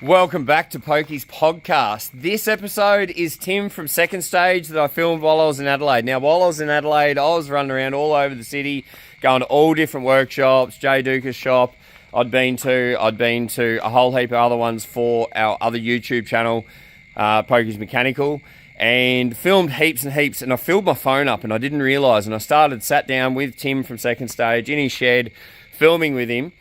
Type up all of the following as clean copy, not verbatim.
Welcome back to Pokey's podcast. This episode is Tim from Second Stage that I filmed while I was in Adelaide. Now, while I was in Adelaide, I was running around all over the city, going to all different workshops, Jay Duca's shop. I'd been to a whole heap of other ones for our other YouTube channel, Pokey's Mechanical, and filmed heaps and heaps. And I filled my phone up and I didn't realise. And I sat down with Tim from Second Stage in his shed, filming with him.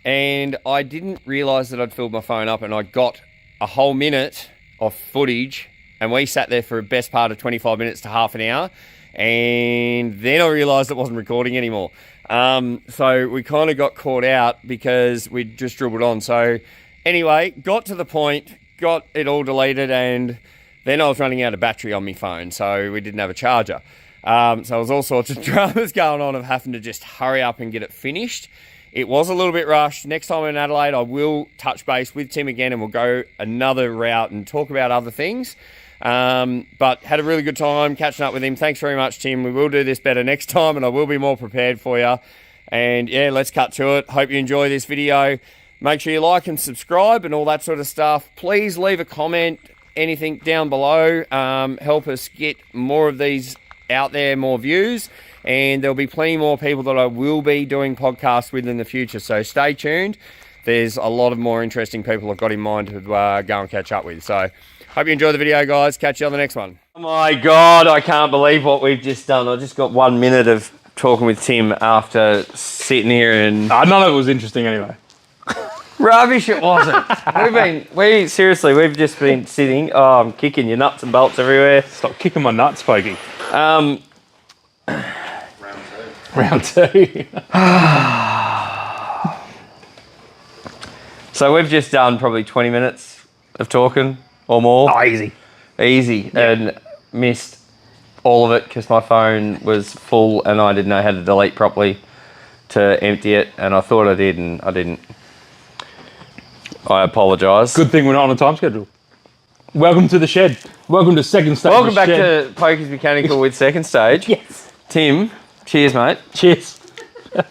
And I didn't realise that I'd filled my phone up, and I got a whole minute of footage, and we sat there for the best part of 25 minutes to half an hour, and then I realised it wasn't recording anymore. So we kind of got caught out because we'd just dribbled on. So anyway, got to the point, got it all deleted, and then I was running out of battery on my phone, so we didn't have a charger. So there was all sorts of dramas going on of having to just hurry up and get it finished. It was a little bit rushed. Next time in Adelaide, I will touch base with Tim again and we'll go another route and talk about other things. But had a really good time catching up with him. Thanks very much, Tim. We will do this better next time and I will be more prepared for you. And yeah, let's cut to it. Hope you enjoy this video. Make sure you like and subscribe and all that sort of stuff. Please leave a comment, anything down below. Help us get more of these out there, more views. And there'll be plenty more people that I will be doing podcasts with in the future. So stay tuned. There's a lot of more interesting people I've got in mind to go and catch up with. So hope you enjoy the video, guys. Catch you on the next one. Oh my God, I can't believe what we've just done. I just got 1 minute of talking with Tim after sitting here and... None of it was interesting anyway. Rubbish it wasn't. We've just been sitting. Oh, I'm kicking your nuts and bolts everywhere. Stop kicking my nuts, Pokey. Round two. So we've just done probably 20 minutes of talking or more. Oh, easy. Yeah. And missed all of it because my phone was full and I didn't know how to delete properly to empty it. And I thought I did and I didn't. I apologise. Good thing we're not on a time schedule. Welcome to the shed. Welcome to Second Stage. Welcome back to Pokey's Mechanical with Second Stage. Yes. Tim, cheers, mate. Cheers.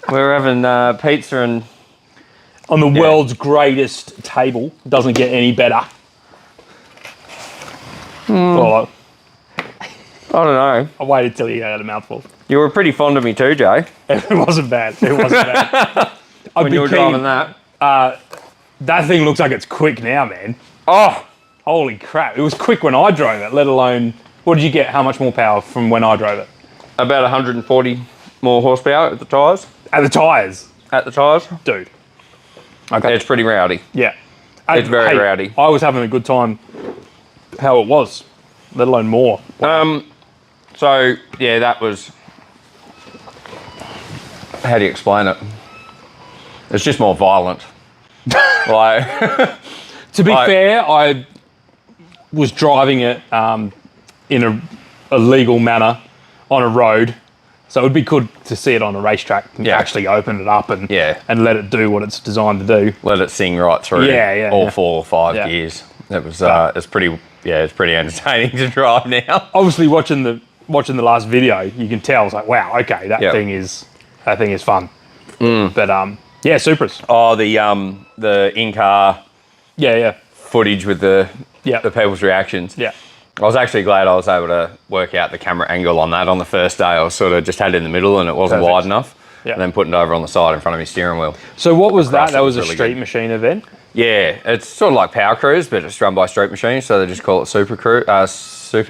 We're having pizza and... On the world's greatest table. Doesn't get any better. Well, I don't know. I waited till you had a mouthful. You were pretty fond of me too, Jay. It wasn't bad. When you were driving that. That thing looks like it's quick now, man. Oh! Holy crap. It was quick when I drove it, let alone... What did you get? How much more power from when I drove it? About 140 more horsepower at the tyres. At the tyres? At the tyres. Dude. Okay. It's pretty rowdy. Yeah. It's very rowdy. I was having a good time how it was, let alone more. So, yeah, that was... How do you explain it? It's just more violent. To be fair, I was driving it in a legal manner on a road, so it would be good to see it on a racetrack and actually open it up and let it do what it's designed to do. Let it sing right through. All 4 or 5 gears. It was it's pretty entertaining to drive now. Obviously, watching the last video, you can tell it's like, wow, okay, that thing is fun. But yeah, Supras. Oh, the in-car footage with the people's reactions. Yeah. I was actually glad I was able to work out the camera angle on that on the first day. I was sort of just had it in the middle and it wasn't wide enough. Yeah. And then putting it over on the side in front of my steering wheel. So what was that? That was a Street Machine event? Yeah, it's sort of like Power Cruise, but it's run by Street Machines, so they just call it Super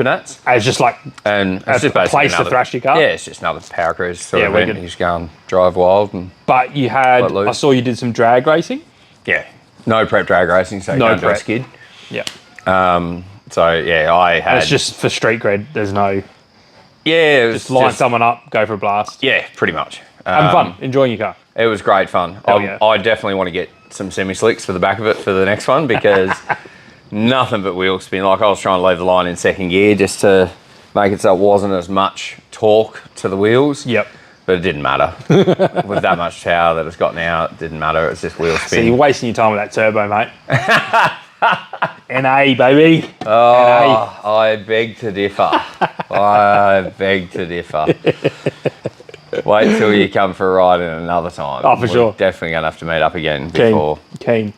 Nats. It's just like it's just a place to thrash your car? Yeah, it's just another Power Cruise sort of event. You just go and drive wild. But you had, I saw you did some drag racing? Yeah, no prep drag racing, so you don't do a skid. Yeah. So yeah, I had... It's just for street cred, there's no... Yeah, it was just line someone up, go for a blast. Yeah, pretty much. Having fun, enjoying your car. It was great fun. I definitely want to get some semi-slicks for the back of it for the next one because nothing but wheel spin. Like I was trying to leave the line in second gear just to make it so it wasn't as much torque to the wheels. Yep. But it didn't matter. With that much power that it's got now, it didn't matter. It's just wheel spin. So you're wasting your time with that turbo, mate. NA, baby. Oh, NA. I beg to differ. I beg to differ. Wait till you come for a ride in another time. Oh, for sure. Definitely going to have to meet up again before. Keen.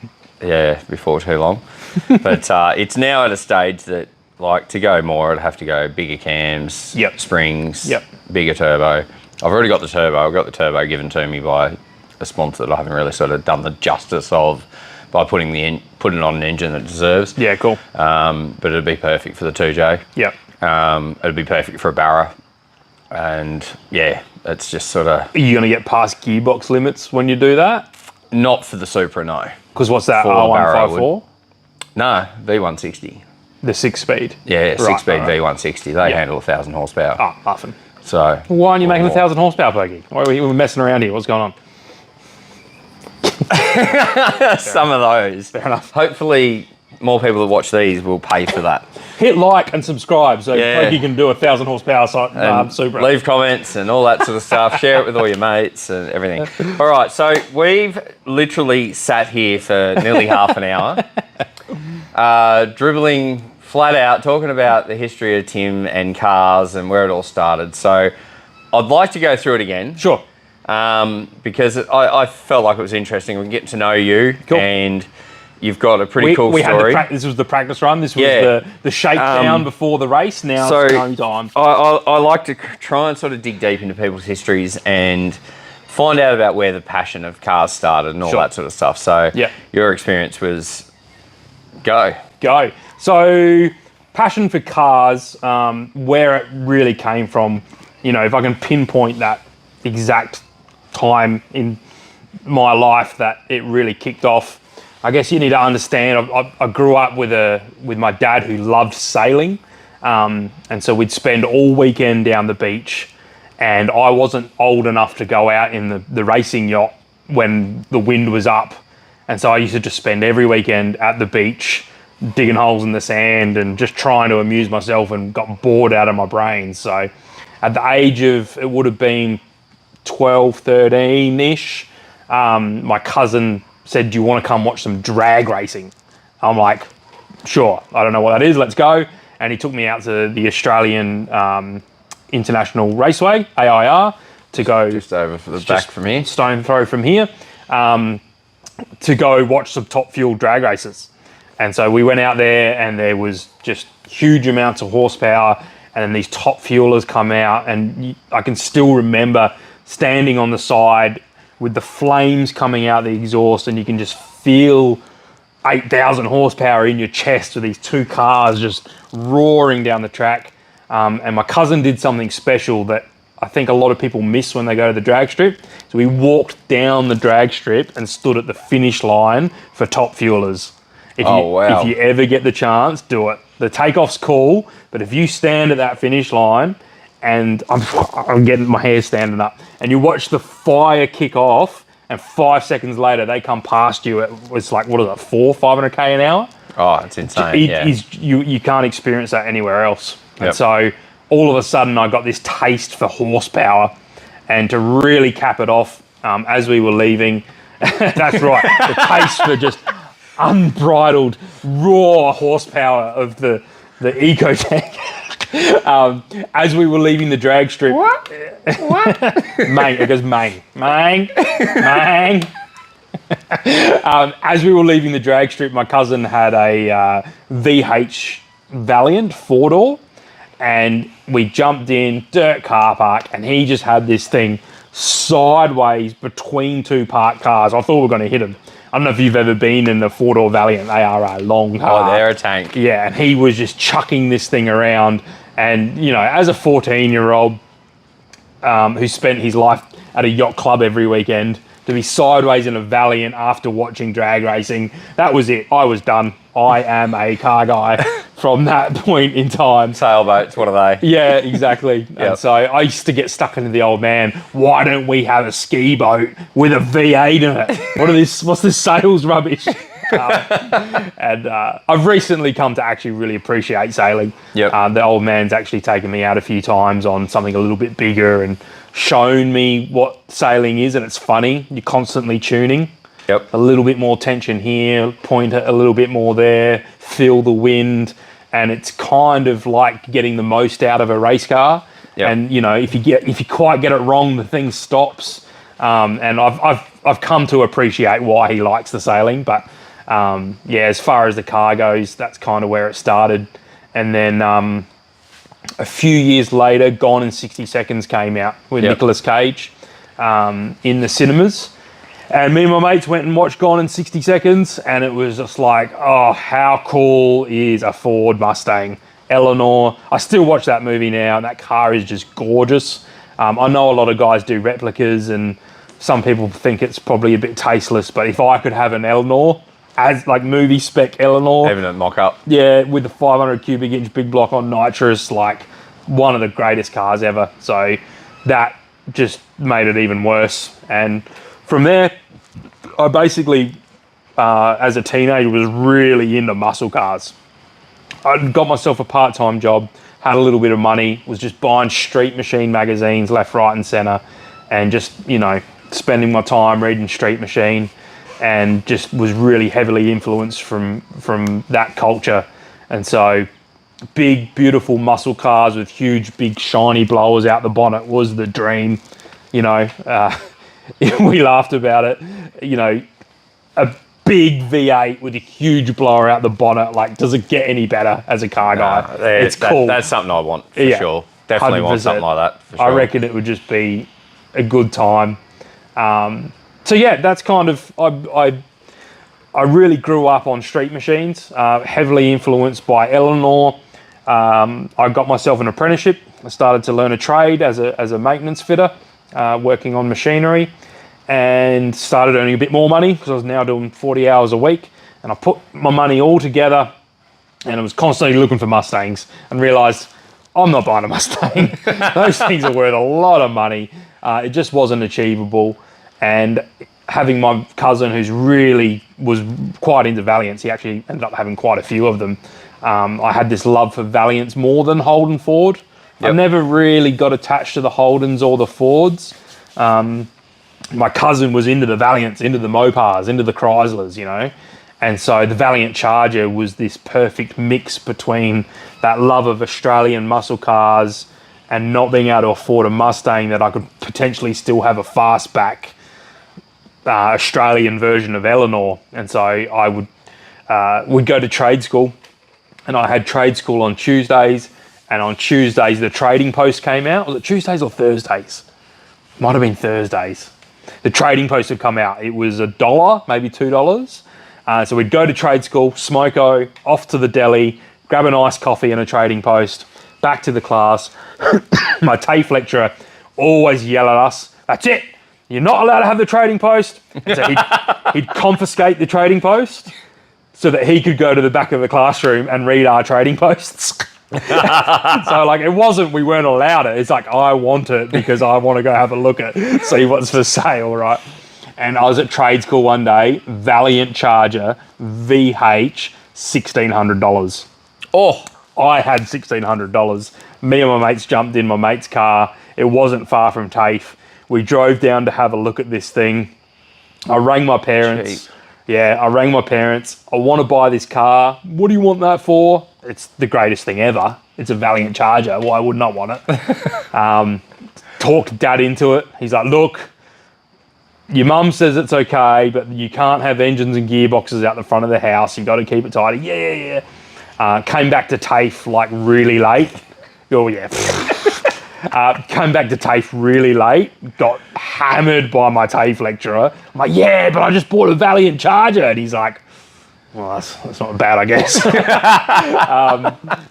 Yeah, before too long. But it's now at a stage that, like, to go more, I'd have to go bigger cams, springs, bigger turbo. I've already got the turbo. I've got the turbo given to me by a sponsor that I haven't really sort of done the justice of by putting it on an engine that deserves. Yeah, cool. But it'd be perfect for the 2J. Yep. It'd be perfect for a Barra. And, yeah, it's just sort of... Are you going to get past gearbox limits when you do that? Not for the Supra, no. Because what's that, For the Barra, R154? No, V160. The 6-speed? Yeah, 6-speed V160. They handle 1,000 horsepower. Oh, nothing. So... Why aren't you making 1,000 horsepower, Pokey? Why are we messing around here? What's going on? Some of those. Fair enough. Hopefully, more people that watch these will pay for that. Hit like and subscribe so Pokey can do 1,000 horsepower Supra. Leave comments and all that sort of stuff. Share it with all your mates and everything. All right, so we've literally sat here for nearly half an hour, dribbling flat out, talking about the history of Tim and cars and where it all started. So I'd like to go through it again. Sure. Because I felt like it was interesting. We can get to know you, cool. And you've got a pretty cool story. This was the practice run. This was the shakedown before the race. Now it's no time. I like to try and sort of dig deep into people's histories and find out about where the passion of cars started and all that sort of stuff. So your experience was go. So passion for cars, where it really came from, if I can pinpoint that exact time in my life that it really kicked off, I guess you need to understand, I grew up with my dad who loved sailing, and so we'd spend all weekend down the beach, and I wasn't old enough to go out in the racing yacht when the wind was up, and so I used to just spend every weekend at the beach digging holes in the sand and just trying to amuse myself, and got bored out of my brain. So at the age of, it would have been 12, 13-ish, my cousin said, do you want to come watch some drag racing? I'm like, sure, I don't know what that is, let's go. And he took me out to the Australian International Raceway, AIR, to go... Just over for the back from here. Stone throw from here, to go watch some top fuel drag races. And so we went out there, and there was just huge amounts of horsepower, and then these top fuelers come out, and I can still remember standing on the side with the flames coming out the exhaust, and you can just feel 8,000 horsepower in your chest with these two cars just roaring down the track. And my cousin did something special that I think a lot of people miss when they go to the drag strip. So we walked down the drag strip and stood at the finish line for top fuelers. If you ever get the chance, do it. The takeoff's cool, but if you stand at that finish line, and I'm getting my hair standing up, and you watch the fire kick off, and 5 seconds later they come past you. It's like, what is it, 500k an hour? Oh, it's insane. You can't experience that anywhere else. And so all of a sudden I got this taste for horsepower, and to really cap it off, as we were leaving, that's right, the taste for just unbridled raw horsepower of the Ecotec. As we were leaving the drag strip, what? Mang, it goes mang. As we were leaving the drag strip, my cousin had a VH Valiant 4-door, and we jumped in, dirt car park, and he just had this thing sideways between two parked cars. I thought we were going to hit him. I don't know if you've ever been in a 4-door Valiant. They are a long car. Oh, they're a tank. Yeah, and he was just chucking this thing around. And, as a 14-year-old who spent his life at a yacht club every weekend, to be sideways in a Valiant after watching drag racing, that was it. I was done. I am a car guy from that point in time. Sailboats, what are they? Yeah, exactly. And so I used to get stuck into the old man, why don't we have a ski boat with a V8 in it? What's this sales rubbish? And I've recently come to actually really appreciate sailing. The old man's actually taken me out a few times on something a little bit bigger and shown me what sailing is, and it's funny. You're constantly tuning. A little bit more tension here, point it a little bit more there, feel the wind, and it's kind of like getting the most out of a race car. And if you quite get it wrong, the thing stops. And I've come to appreciate why he likes the sailing, but As far as the car goes, that's kind of where it started. And then a few years later, Gone in 60 Seconds came out with Nicolas Cage in the cinemas. And me and my mates went and watched Gone in 60 Seconds, and it was just like, oh, how cool is a Ford Mustang? Eleanor. I still watch that movie now, and that car is just gorgeous. I know a lot of guys do replicas, and some people think it's probably a bit tasteless, but if I could have an Eleanor, as like movie spec Eleanor. Even a mock-up. Yeah, with the 500 cubic inch big block on nitrous, like one of the greatest cars ever. So that just made it even worse. And from there, I basically, as a teenager, was really into muscle cars. I got myself a part-time job, had a little bit of money, was just buying Street Machine magazines left, right and centre, and just, spending my time reading Street Machine, and just was really heavily influenced from that culture. And so big, beautiful muscle cars with huge, big, shiny blowers out the bonnet was the dream. We laughed about it. A big V8 with a huge blower out the bonnet. Like, does it get any better as a car guy? It's cool. That's something I want for sure. Definitely 100%. Want something like that for sure. I reckon it would just be a good time. That's kind of, I really grew up on Street Machines, heavily influenced by Eleanor. I got myself an apprenticeship. I started to learn a trade as a maintenance fitter, working on machinery, and started earning a bit more money because I was now doing 40 hours a week. And I put my money all together, and I was constantly looking for Mustangs, and realised I'm not buying a Mustang. Those things are worth a lot of money. It just wasn't achievable. And having my cousin, who's really was quite into Valiants, he actually ended up having quite a few of them. I had this love for Valiants more than Holden Ford. I never really got attached to the Holdens or the Fords. My cousin was into the Valiants, into the Mopars, into the Chryslers, And so the Valiant Charger was this perfect mix between that love of Australian muscle cars and not being able to afford a Mustang, that I could potentially still have a fastback Australian version of Eleanor. And so I would go to trade school, and I had trade school on Tuesdays, and on Tuesdays the Trading Post came out. Was it Tuesdays or Thursdays? Might have been Thursdays. The Trading Post would come out. It was $1, maybe $2. So we'd go to trade school, smoko, off to the deli, grab an iced coffee and a Trading Post, back to the class. My TAFE lecturer always yell at us, "That's it, you're not allowed to have the Trading Post." And so he'd confiscate the Trading Post so that he could go to the back of the classroom and read our Trading Posts. So it wasn't we weren't allowed it. It's like, I want it because I want to go have a look at, see what's for sale, right? And I was at trade school one day, Valiant Charger, VH, $1,600. Oh, I had $1,600. Me and my mates jumped in my mate's car. It wasn't far from TAFE. We drove down to have a look at this thing. I rang my parents. I rang my parents. I want to buy this car. What do you want that for? It's the greatest thing ever. It's a Valiant Charger. Why wouldn't I want it? Talked Dad into it. He's like, look, your mum says it's okay, but you can't have engines and gearboxes out the front of the house. You've got to keep it tidy. Yeah. Came back to TAFE really late. Oh, yeah. Came back to TAFE really late. Got hammered by my TAFE lecturer. I'm like, yeah, but I just bought a Valiant Charger. And he's like, well, that's not bad, I guess.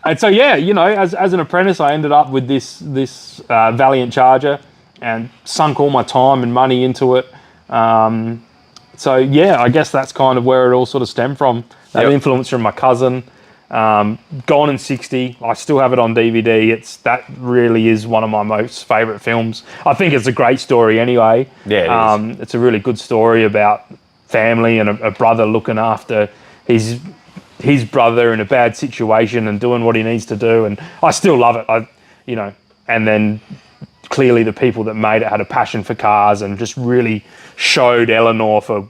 And so, as an apprentice, I ended up with this Valiant Charger and sunk all my time and money into it. I guess that's kind of where it all sort of stemmed from. That influence from my cousin. Gone in 60. I still have it on DVD. That really is one of my most favourite films. I think it's a great story anyway. Yeah, it is. It's a really good story about family and a brother looking after his brother in a bad situation and doing what he needs to do. And I still love it. And then clearly the people that made it had a passion for cars and just really showed Eleanor for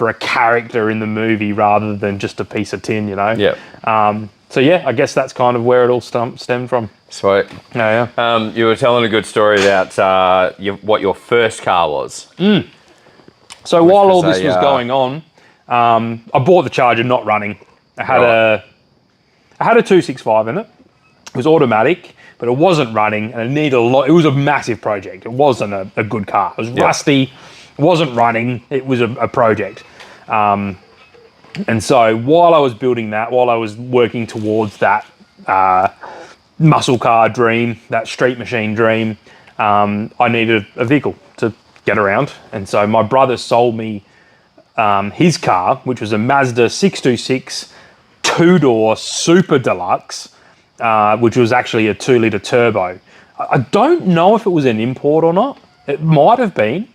a character in the movie rather than just a piece of tin, Yeah. I guess that's kind of where it all stemmed from. Sweet. Yeah. You were telling a good story about what your first car was. So while all this was going on, I bought the Charger not running. I had a 265 in it. It was automatic, but it wasn't running, and it needed a lot. It was a massive project. It wasn't a good car. It was rusty. It wasn't running. It was a project. And so while I was building that, while I was working towards that muscle car dream, that street machine dream, I needed a vehicle to get around. And so my brother sold me his car, which was a Mazda 626 two-door super deluxe, which was actually a 2-litre turbo. I don't know if it was an import or not. It might have been,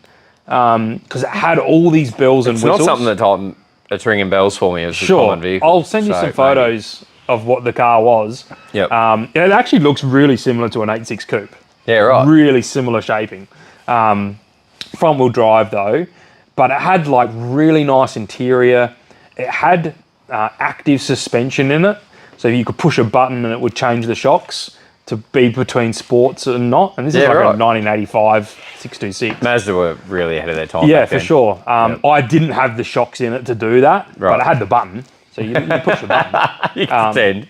because it had all these bells and whistles. It's not something that's ringing bells for me as a common vehicle. I'll send you some photos of what the car was. Yep. It actually looks really similar to an 8.6 coupe. Yeah, right. Really similar shaping. Front-wheel drive, though, but it had like really nice interior. It had active suspension in it, so you could push a button and it would change the shocks to be between sports and not. And this is like a 1985 626. Mazda were really ahead of their time. Yeah, for sure. I didn't have the shocks in it to do that, but I had the button, so you push the button. You can pretend.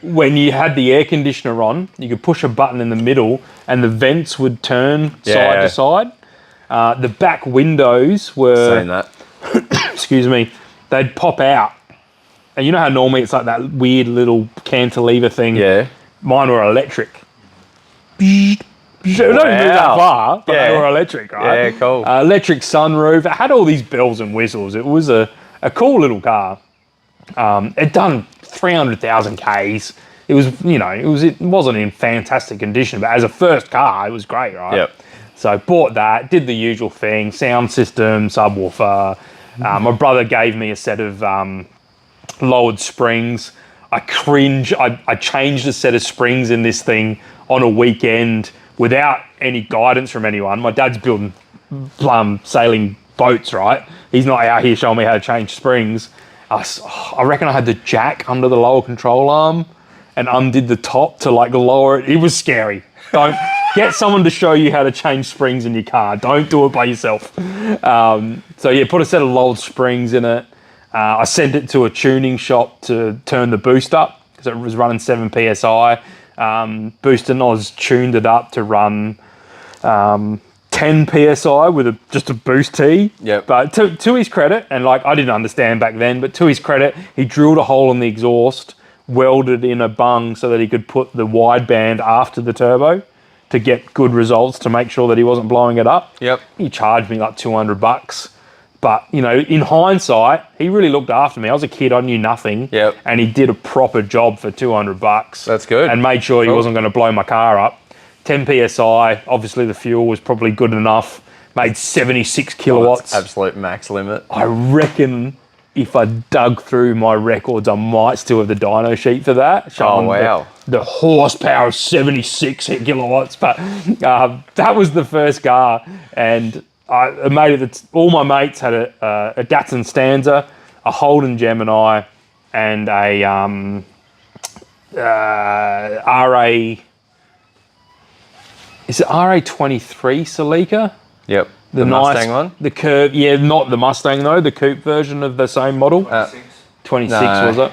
When you had the air conditioner on, you could push a button in the middle and the vents would turn side to side. The back windows were... Saying that. excuse me. They'd pop out. And you know how normally it's like that weird little cantilever thing? Yeah. Mine were electric. They don't do that far, but they were electric, right? Yeah, cool. Electric sunroof. It had all these bells and whistles. It was a cool little car. It done 300,000 Ks. It was, it wasn't in fantastic condition, but as a first car, it was great, right? Yep. So bought that, did the usual thing, sound system, subwoofer. My brother gave me a set of lowered springs. I cringe. I changed a set of springs in this thing on a weekend without any guidance from anyone. My dad's building sailing boats, right? He's not out here showing me how to change springs. I reckon I had the jack under the lower control arm and undid the top to like lower it. It was scary. Don't get someone to show you how to change springs in your car. Don't do it by yourself. So yeah, put a set of lowered springs in it. I sent it to a tuning shop to turn the boost up because it was running 7 PSI. Booster Noz tuned it up to run 10 PSI with just a boost T. Yep. But to his credit, and like I didn't understand back then, but to his credit, he drilled a hole in the exhaust, welded in a bung so that he could put the wideband after the turbo to get good results to make sure that he wasn't blowing it up. Yep. He charged me like $200. But, in hindsight, he really looked after me. I was a kid, I knew nothing. Yep. And he did a proper job for $200. That's good. And made sure he wasn't going to blow my car up. 10 PSI, obviously the fuel was probably good enough. Made 76 kilowatts. Absolute max limit. I reckon if I dug through my records, I might still have the dyno sheet for that. Oh, wow. The horsepower of 76 kilowatts. But that was the first car. And I made it. All my mates had a Datsun Stanza, a Holden Gemini, and a RA. Is it RA23 Celica? Yep. The Mustang one? The curve, not the Mustang though, the coupe version of the same model. 26 was it?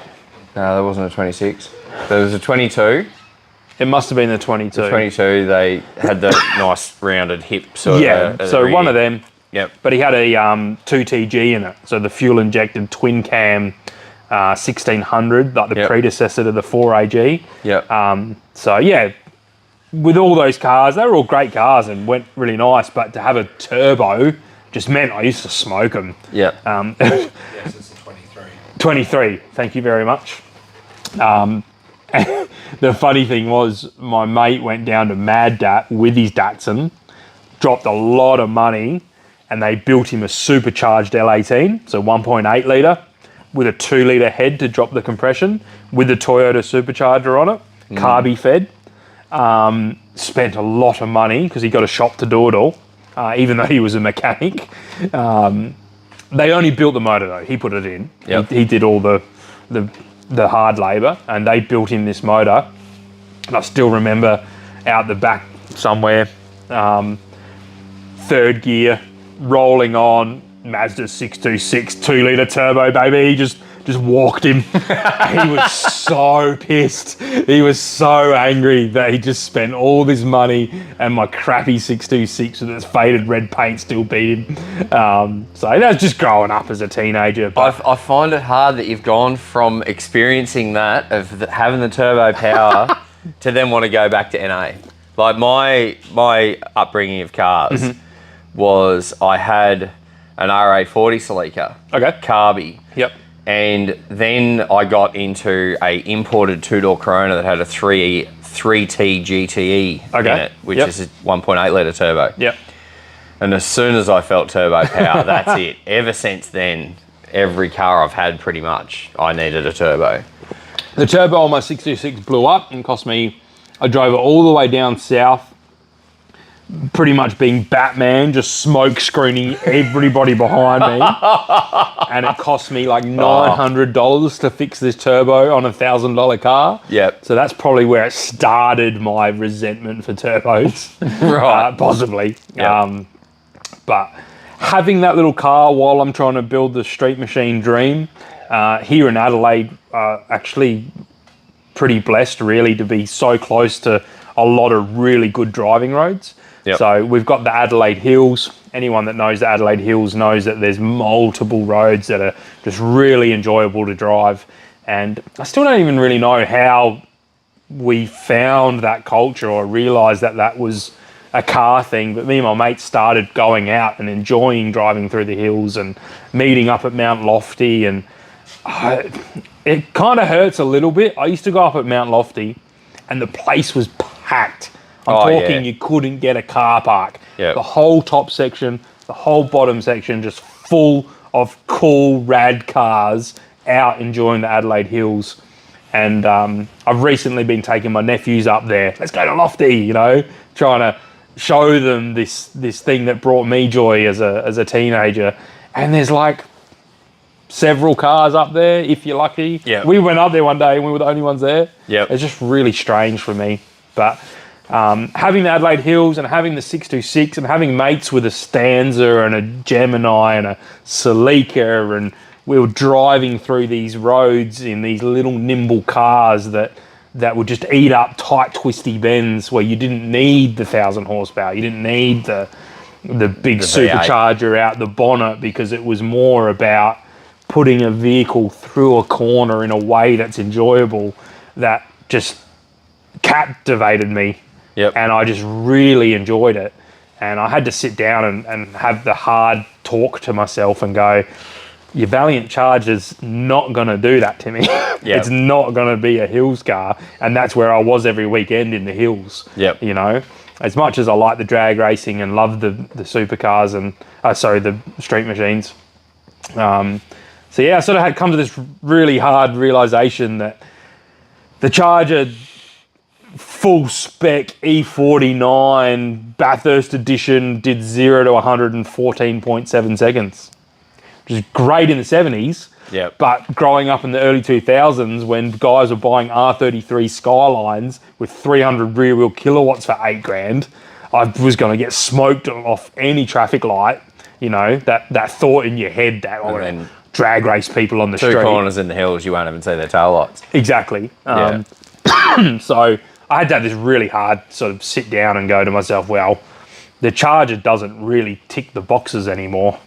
No, there wasn't a 26. There was a 22. It must have been the 22. The 22, they had the nice rounded hips. So one of them. Yep. But he had a 2TG in it, so the fuel injected twin cam 1600, like the predecessor to the 4AG. Yep. So yeah, with all those cars, they were all great cars and went really nice, but to have a turbo just meant I used to smoke them. Yeah. Yes, it's a 23. 23, thank you very much. The funny thing was, my mate went down to Mad Dat with his Datsun, dropped a lot of money, and they built him a supercharged L18, so 1.8 litre, with a 2 litre head to drop the compression, with the Toyota supercharger on it, carby fed. Spent a lot of money because he got a shop to do it all, even though he was a mechanic. They only built the motor though. He put it in. Yep. He did all the hard labour, and they built him this motor. And I still remember out the back somewhere, third gear, rolling on, Mazda 626 2-litre turbo, baby. He just walked him. He was so pissed. He was so angry that he just spent all this money and my crappy 626 with its faded red paint still beat him. So that's just growing up as a teenager. But I find it hard that you've gone from experiencing that, of having the turbo power, to then want to go back to NA. Like my upbringing of cars was, I had an R840 Celica, carby. Yep. And then I got into a imported two-door Corona that had a 3T GTE in it, which is a 1.8 litre turbo. Yep. And as soon as I felt turbo power, that's it. Ever since then, every car I've had pretty much, I needed a turbo. The turbo on my 626 blew up and cost me, I drove it all the way down south, pretty much being Batman, just smoke screening everybody behind me. And it cost me like $900 to fix this turbo on a $1,000 car. Yep. So that's probably where it started my resentment for turbos. Right. Possibly. Yep. But having that little car while I'm trying to build the street machine dream, here in Adelaide, actually pretty blessed really to be so close to a lot of really good driving roads. Yep. So we've got the Adelaide Hills. Anyone that knows the Adelaide Hills knows that there's multiple roads that are just really enjoyable to drive. And I still don't even really know how we found that culture or realised that that was a car thing. But me and my mates started going out and enjoying driving through the hills and meeting up at Mount Lofty. And it kind of hurts a little bit. I used to go up at Mount Lofty and the place was packed. I'm talking you couldn't get a car park. Yep. The whole top section, the whole bottom section, just full of cool, rad cars out enjoying the Adelaide Hills. And I've recently been taking my nephews up there. Let's go to Lofty, you know, trying to show them this thing that brought me joy as a teenager. And there's like several cars up there, if you're lucky. Yep. We went up there one day and we were the only ones there. Yep. It's just really strange for me. But having the Adelaide Hills and having the 626 and having mates with a Stanza and a Gemini and a Celica, and we were driving through these roads in these little nimble cars that would just eat up tight twisty bends where you didn't need the 1,000 horsepower. You didn't need the big supercharger out the bonnet, because it was more about putting a vehicle through a corner in a way that's enjoyable, that just captivated me. Yep. And I just really enjoyed it. And I had to sit down and have the hard talk to myself and go, your Valiant Charger's not going to do that to me. Yep. It's not going to be a hills car. And that's where I was every weekend, in the hills. Yep. You know, as much as I like the drag racing and love the supercars and, the street machines. So yeah, I sort of had come to this really hard realization that the Charger full spec E49 Bathurst edition did 0 to 114.7 seconds, which is great in the 70s. Yep. But growing up in the early 2000s, when guys were buying R33 Skylines with 300 rear wheel kilowatts for $8,000, I was going to get smoked off any traffic light. You know, that thought in your head that I'm going to drag race people on the street. Two corners in the hills, you won't even see their tail lights. Exactly. So I had to have this really hard sort of sit down and go to myself, well, the Charger doesn't really tick the boxes anymore.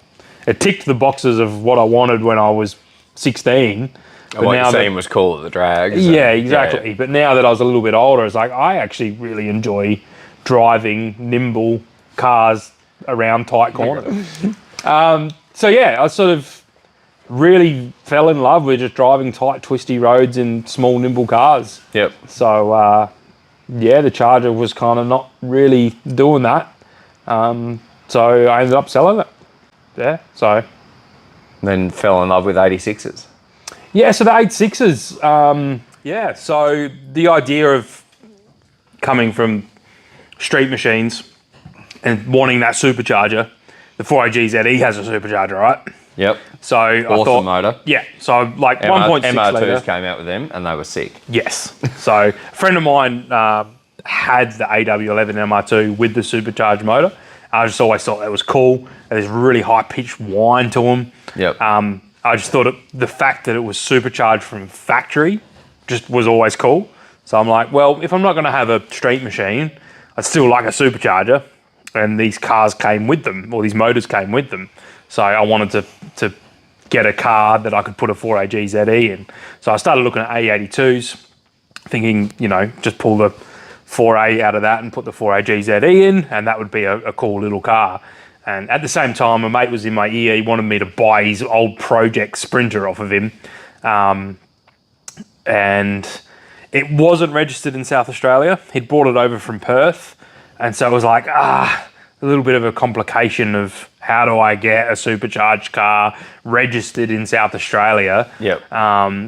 It ticked the boxes of what I wanted when I was 16. And what you seen was cool at the drags. Yeah, exactly. Yeah. But now that I was a little bit older, it's like I actually really enjoy driving nimble cars around tight corners. So yeah, I sort of really fell in love with just driving tight, twisty roads in small, nimble cars. Yep. So, the Charger was kind of not really doing that. So I ended up selling it. Yeah, so. Then fell in love with 86s. Yeah, so the 86s, so the idea of coming from street machines and wanting that supercharger, the 4AGZE has a supercharger, right? Yep. So awesome I thought, motor. Yeah. So like 1.6 MR2s litre. came out with them and they were sick. Yes. So a friend of mine had the AW11 MR2 with the supercharged motor. I just always thought that was cool. There's really high-pitched whine to them. Yep. I just thought the fact that it was supercharged from factory just was always cool. So I'm like, well, if I'm not going to have a street machine, I'd still like a supercharger. And these cars came with them, or these motors came with them. So I wanted to get a car that I could put a 4AG ZE in. So I started looking at A82s, thinking, just pull the 4A out of that and put the 4AG ZE in, and that would be a cool little car. And at the same time, a mate was in my ear. He wanted me to buy his old Project Sprinter off of him. And it wasn't registered in South Australia. He'd brought it over from Perth. And so it was like, a little bit of a complication of how do I get a supercharged car registered in South Australia? Yep.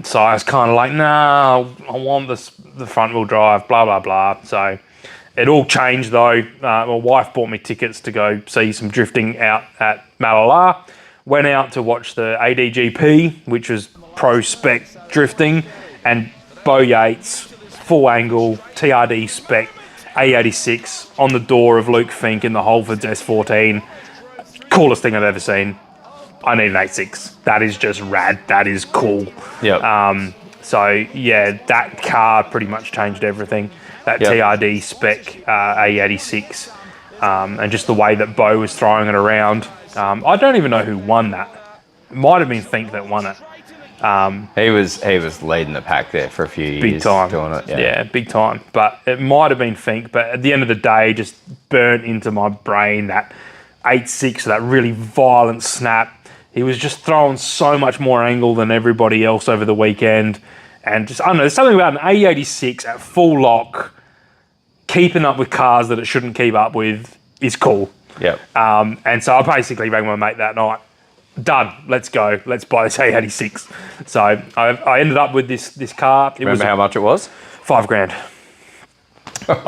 So I was kind of like, no, I want the front wheel drive, blah, blah, blah. So it all changed though. My wife bought me tickets to go see some drifting out at Malala. Went out to watch the ADGP, which was pro spec drifting, and Bo Yates, full angle, TRD spec, A86 on the door of Luke Fink in the Holfords S14. Coolest thing I've ever seen. I need an 86. That is just rad. That is cool. Yep. So yeah, that car pretty much changed everything. That TRD spec A86, and just the way that Bo was throwing it around. I don't even know who won that. It might have been Fink that won it. He was leading the pack there for a few years. Big time. Doing it. Yeah, big time. But it might have been Fink. But at the end of the day, just burnt into my brain that 8.6, that really violent snap. He was just throwing so much more angle than everybody else over the weekend. And just, I don't know, there's something about an A86 at full lock, keeping up with cars that it shouldn't keep up with is cool. Yep. And so I basically rang my mate that night. Done. Let's go. Let's buy this A86. So I ended up with this car. Remember how much it was? $5,000.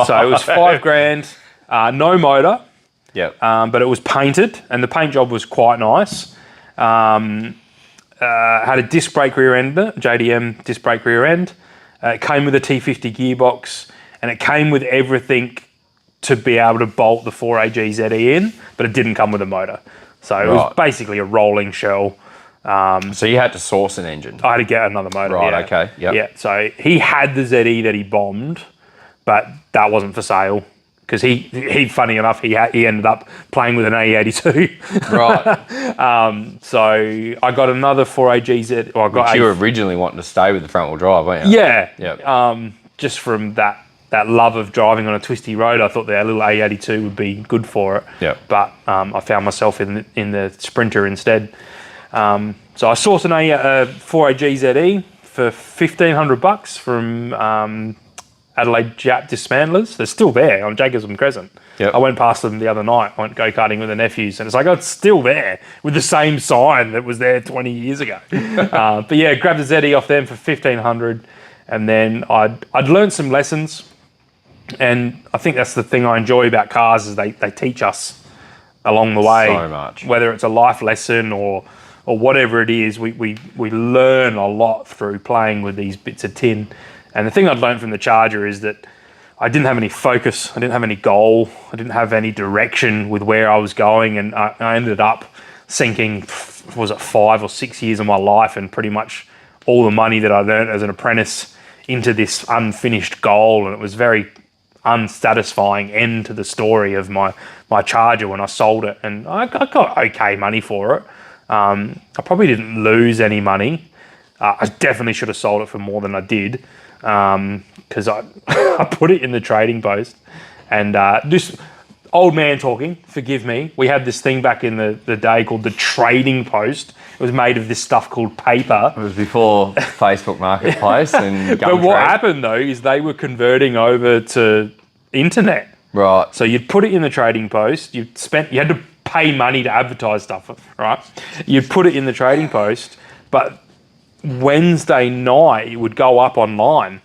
So it was $5,000. No motor. Yep. But it was painted, and the paint job was quite nice. Had a disc brake rear end, JDM disc brake rear end. It came with a T50 gearbox, and it came with everything to be able to bolt the 4AG ZE in, but it didn't come with a motor. So it was basically a rolling shell. So you had to source an engine. I had to get another motor. Right, okay. Yep. Yeah, so he had the ZE that he bombed, but that wasn't for sale. Because he, funny enough, he ended up playing with an A82. Right. So I got another 4AGZ. Or I got you were originally wanting to stay with the front wheel drive, weren't you? Yeah. Yep. Just from that love of driving on a twisty road, I thought that little A82 would be good for it. Yep. But I found myself in the Sprinter instead. So I sourced an 4AGZE for $1,500 from Adelaide Jap Dismantlers. They're still there on Jacobson Crescent. Yep. I went past them the other night. I went go-karting with the nephews, and it's like, oh, it's still there with the same sign that was there 20 years ago. But yeah, grabbed a ZE off them for $1,500, and then I'd learned some lessons, and I think that's the thing I enjoy about cars is they teach us along the way. So much. Whether it's a life lesson or whatever it is, we learn a lot through playing with these bits of tin. And the thing I'd learned from the Charger is that I didn't have any focus, I didn't have any goal, I didn't have any direction with where I was going, and I ended up sinking, was it 5 or 6 years of my life and pretty much all the money that I learned as an apprentice into this unfinished goal, and it was very unsatisfying end to the story of my Charger when I sold it, and I got okay money for it. I probably didn't lose any money. I definitely should have sold it for more than I did, because I put it in the trading post. And this old man talking, forgive me, we had this thing back in the day called the trading post. It was made of this stuff called paper. It was before Facebook Marketplace and But what happened though is they were converting over to internet. Right. So you'd put it in the trading post, you had to pay money to advertise stuff, right? You'd put it in the trading post, but Wednesday night it would go up online,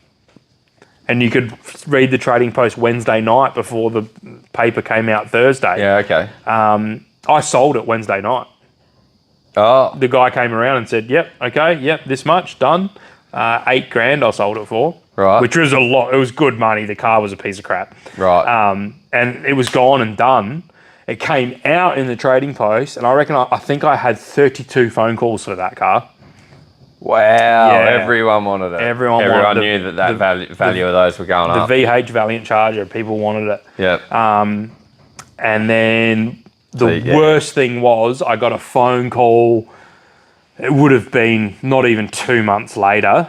and you could read the trading post Wednesday night before the paper came out Thursday. Yeah, okay. I sold it Wednesday night. Oh. The guy came around and said, yep, okay, yep, this much, done. $8,000 I sold it for. Right. Which was a lot. It was good money. The car was a piece of crap. Right. And it was gone and done. It came out in the trading post, and I reckon I think I had 32 phone calls for that car. Wow, Yeah. Everyone wanted it. Everyone knew that value of those were going up. The VH Valiant Charger, people wanted it. Yeah. And then the worst thing was I got a phone call, it would have been not even 2 months later,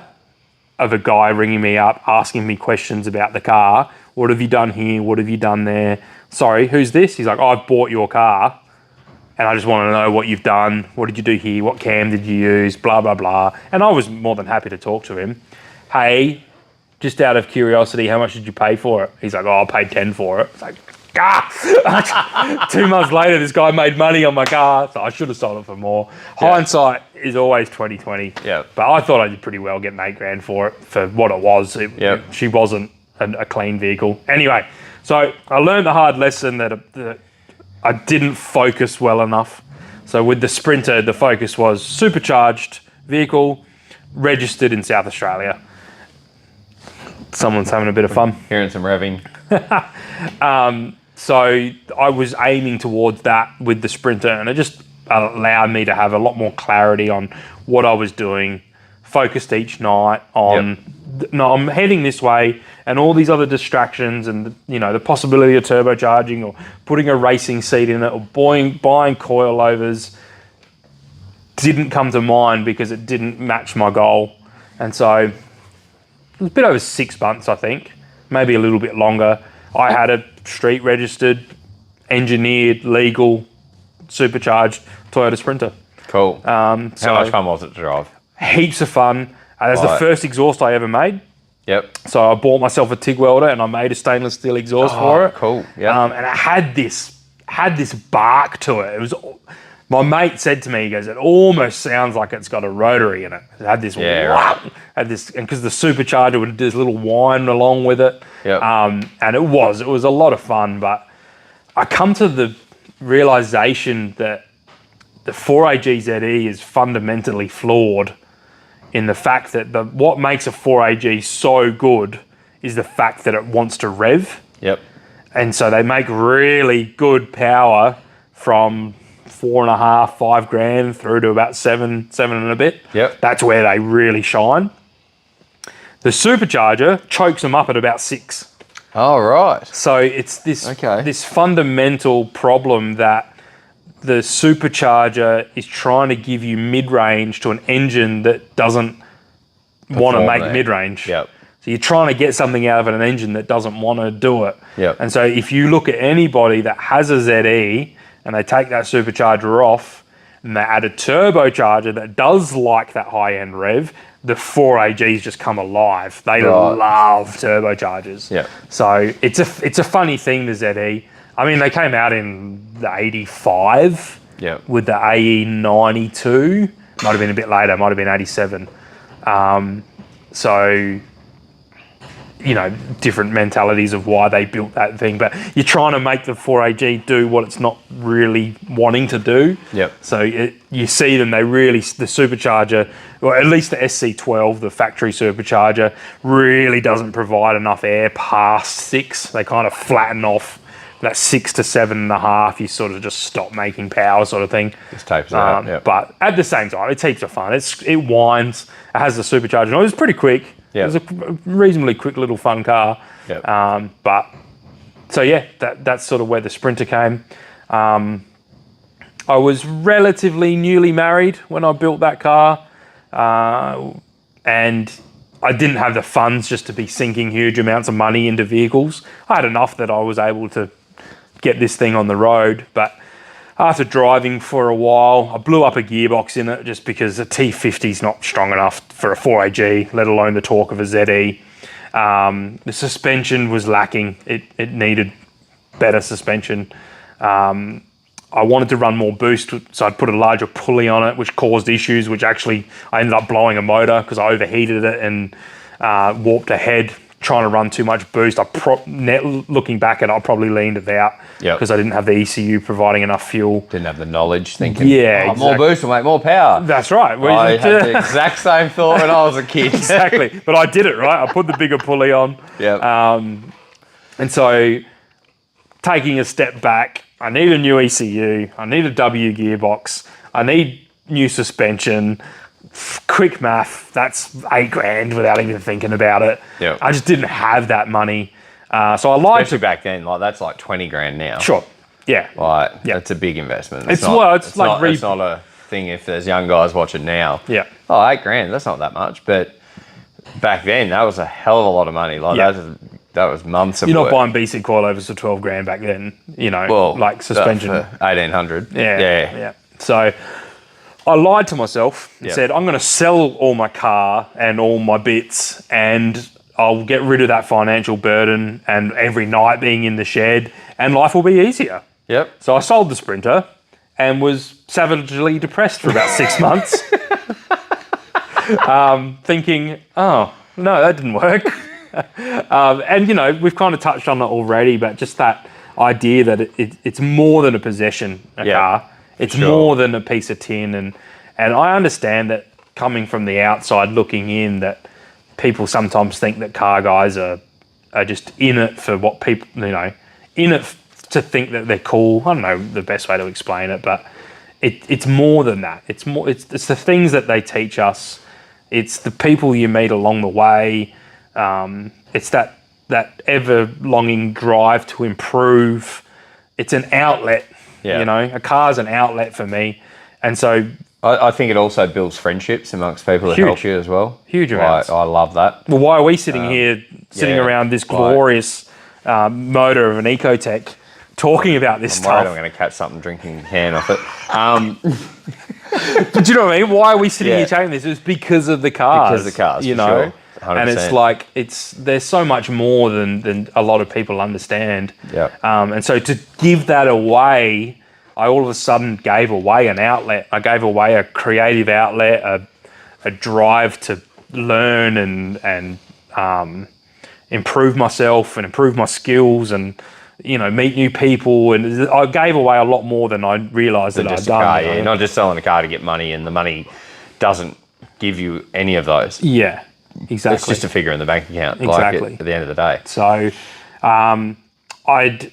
of a guy ringing me up, asking me questions about the car. What have you done here? What have you done there? Sorry, who's this? He's like, I've bought your car and I just want to know what you've done. What did you do here? What cam did you use? Blah, blah, blah. And I was more than happy to talk to him. Hey, just out of curiosity, how much did you pay for it? He's like, I paid 10 for it. It's like, 2 months later, this guy made money on my car, so I should have sold it for more. Yeah. Hindsight is always 20/20. Yeah. But I thought I did pretty well getting $8,000 for it for what it was. She wasn't a clean vehicle. Anyway, so I learned the hard lesson that I didn't focus well enough. So with the Sprinter, the focus was supercharged vehicle, registered in South Australia. Someone's having a bit of fun. Hearing some revving. So I was aiming towards that with the Sprinter, and it just allowed me to have a lot more clarity on what I was doing, focused each night on, no, I'm heading this way, and all these other distractions and, the possibility of turbocharging or putting a racing seat in it or buying coilovers didn't come to mind because it didn't match my goal. And so it was a bit over 6 months, I think, maybe a little bit longer. I had a street registered, engineered, legal, supercharged Toyota Sprinter. Cool. How much fun was it to drive? Heaps of fun. That's the first exhaust I ever made. Yep. So I bought myself a TIG welder and I made a stainless steel exhaust for it. Cool. Yeah. And it had this bark to it. It was. My mate said to me, he goes, it almost sounds like it's got a rotary in it. It had this, had this, and because the supercharger would do this little whine along with it. Yep. And it was a lot of fun, but I come to the realization that the 4AG ZE is fundamentally flawed in the fact that what makes a 4AG so good is the fact that it wants to rev. Yep. And so they make really good power from 4.5, 5 grand through to about seven and a bit. Yep. That's where they really shine. The supercharger chokes them up at about 6. Oh, right. So it's this fundamental problem that the supercharger is trying to give you mid-range to an engine that doesn't want to make mid-range. Yep. So you're trying to get something out of an engine that doesn't want to do it. Yep. And so if you look at anybody that has a ZE and they take that supercharger off and they add a turbocharger that does like that high-end rev, the 4AGs just come alive. They love turbochargers. Yeah. So it's a funny thing, the ZE. I mean, they came out in the 85 with the AE 92. Might have been a bit later, might have been 87. So, different mentalities of why they built that thing. But you're trying to make the 4AG do what it's not really wanting to do. Yep. So you see them, the supercharger, or at least the SC12, the factory supercharger, really doesn't provide enough air past 6. They kind of flatten off that 6 to 7.5. You sort of just stop making power sort of thing. Just tapes it out, yep. But at the same time, it's heaps of fun. It whines. It has the supercharger. It was pretty quick. Yep. It was a reasonably quick little fun car. Yep. That's sort of where the Sprinter came. I was relatively newly married when I built that car. And I didn't have the funds just to be sinking huge amounts of money into vehicles. I had enough that I was able to get this thing on the road. But after driving for a while, I blew up a gearbox in it just because a T50 is not strong enough for a 4AG, let alone the torque of a ZE. The suspension was lacking. It needed better suspension. I wanted to run more boost, so I'd put a larger pulley on it, which caused issues, which actually I ended up blowing a motor because I overheated it and warped ahead, trying to run too much boost. Looking back at it, I probably leaned it out because I didn't have the ECU providing enough fuel. Didn't have the knowledge, thinking, more boost will make more power. That's right. I had the exact same thought when I was a kid. Exactly. But I did it, right? I put the bigger pulley on. Yep. And so taking a step back, I need a new ECU. I need a W gearbox. I need new suspension. Quick math, that's $8,000 without even thinking about it. Yep. I just didn't have that money. So I lied Especially back then, like that's like 20 grand now. Sure. Yeah. Like that's a big investment. It's not a thing if there's young guys watching now. Yeah. Oh, $8,000, that's not that much. But back then, that was a hell of a lot of money. Like that was months of You're work. not buying BC coilovers for $12,000 back then, like suspension. For 1,800. Yeah. So I lied to myself and said, I'm going to sell all my car and all my bits and I'll get rid of that financial burden and every night being in the shed and life will be easier. Yep. So I sold the Sprinter and was savagely depressed for about 6 months. Thinking, oh, no, that didn't work. And, we've kind of touched on it already, but just that idea that it's more than a possession, car. It's more than a piece of tin. And I understand that coming from the outside looking in, that people sometimes think that car guys are just in it for what people, in it to think that they're cool. I don't know the best way to explain it, but it's more than that. It's the things that they teach us. It's the people you meet along the way. It's that ever-longing drive to improve. It's an outlet, A car's an outlet for me. And so I think it also builds friendships amongst people that help you as well. Huge amounts. I love that. Well, why are we sitting around this glorious motor of an Ecotech talking about this stuff? I'm going to catch something drinking a can off it. But you know what I mean? Why are we sitting here chatting this? It's because of the cars. Because of the cars, Sure. 100%. And it's like there's so much more than a lot of people understand. Yeah. And so to give that away, I all of a sudden gave away an outlet. I gave away a creative outlet, a drive to learn and improve myself and improve my skills and meet new people. And I gave away a lot more than I realised that I'd done. You're not just selling a car to get money, and the money doesn't give you any of those. Yeah. Exactly. It's just a figure in the bank account. Exactly. At the end of the day. So, I'd